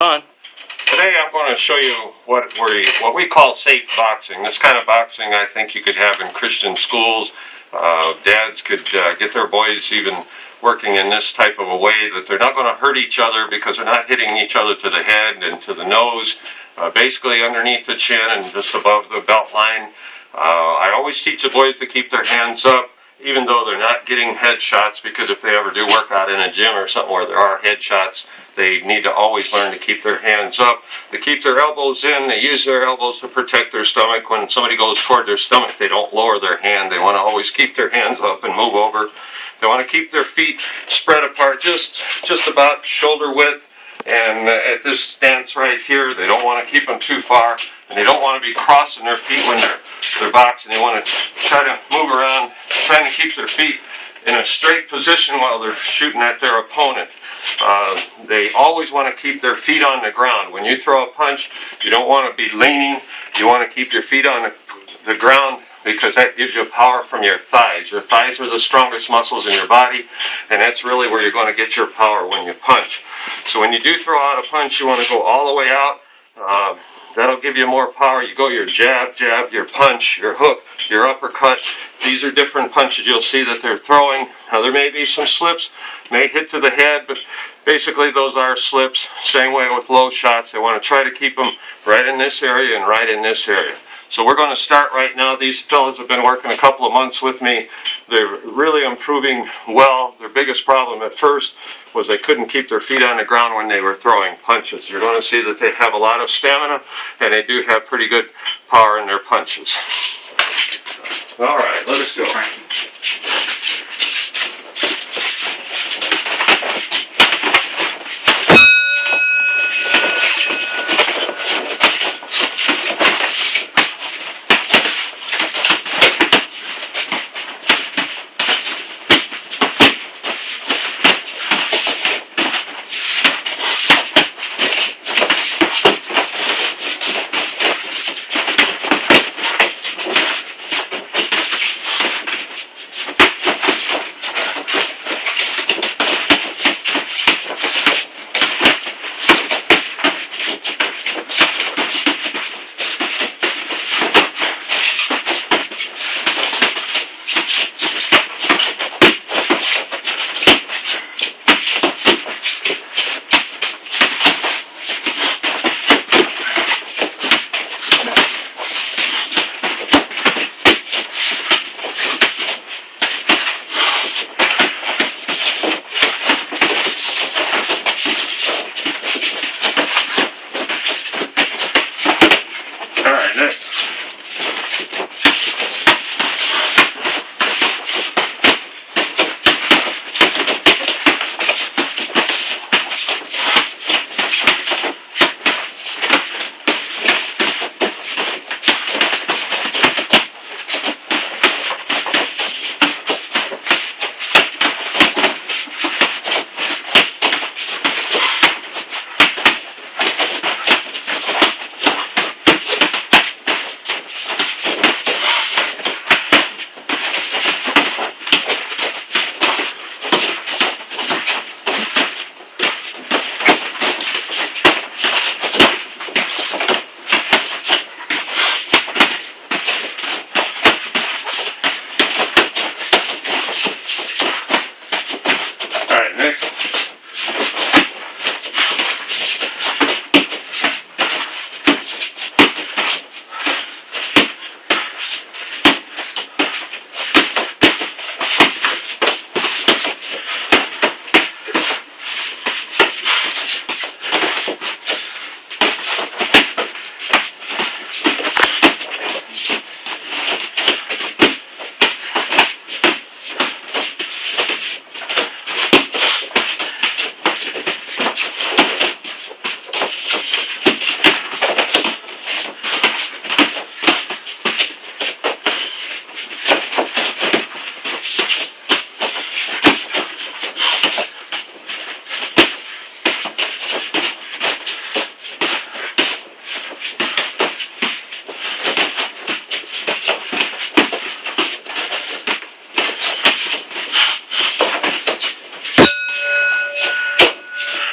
On. Today I'm going to show you what we call safe boxing. This kind of boxing I think you could have in Christian schools. Dads could get their boys even working in this type of a way that they're not going to hurt each other because they're not hitting each other to the head and to the nose, basically underneath the chin and just above the belt line. I always teach the boys to keep their hands up, even though they're not getting headshots, because if they ever do work out in a gym or something where there are headshots, they need to always learn to keep their hands up. They keep their elbows in. They use their elbows to protect their stomach. When somebody goes toward their stomach, they don't lower their hand. They want to always keep their hands up and move over. They want to keep their feet spread apart just about shoulder width. And at this stance right here, they don't want to keep them too far, and they don't want to be crossing their feet when they're boxing. They want to try to move around, trying to keep their feet in a straight position while they're shooting at their opponent. They always want to keep their feet on the ground. When you throw a punch, you don't want to be leaning. You want to keep your feet on the ground, because that gives you power from your thighs. Your thighs are the strongest muscles in your body, and that's really where you're going to get your power when you punch. So when you do throw out a punch, you want to go all the way out. That'll give you more power. You go your jab, your punch, your hook, your uppercut. These are different punches you'll see that they're throwing. Now there may be some slips, may hit to the head, but basically those are slips. Same way with low shots. They want to try to keep them right in this area and right in this area. So we're going to start right now. These fellows have been working a couple of months with me. They're really improving well. Their biggest problem at first was they couldn't keep their feet on the ground when they were throwing punches. You're going to see that they have a lot of stamina, and they do have pretty good power in their punches. All right, let us go.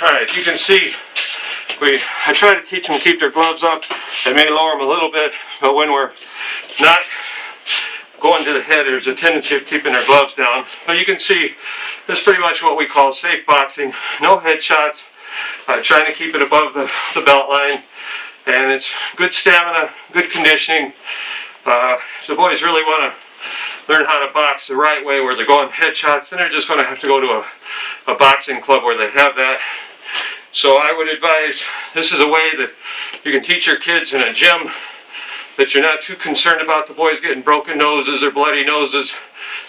Alright, you can see I try to teach them to keep their gloves up. I may lower them a little bit, but when we're not going to the head, there's a tendency of keeping their gloves down. But you can see this is pretty much what we call safe boxing. No headshots, trying to keep it above the belt line. And it's good stamina, good conditioning. If the boys really want to learn how to box the right way, where they're going headshots, then they're just going to have to go to a boxing club where they have that. So I would advise, this is a way that you can teach your kids in a gym, that you're not too concerned about the boys getting broken noses or bloody noses.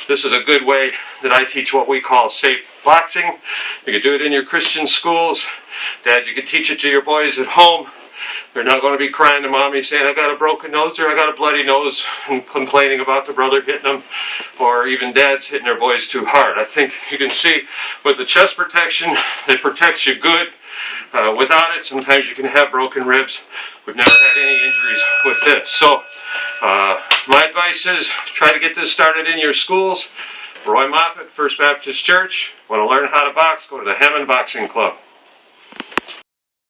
This is a good way that I teach what we call safe boxing. You can do it in your Christian schools. Dad, you can teach it to your boys at home. They're not going to be crying to mommy saying, I got a broken nose or I got a bloody nose, and complaining about the brother hitting them, or even dads hitting their boys too hard. I think you can see with the chest protection, it protects you good. Without it, sometimes you can have broken ribs. We've never had any injuries with this. So my advice is try to get this started in your schools. Roy Moffitt, First Baptist Church. Want to learn how to box? Go to the Hammond Boxing Club.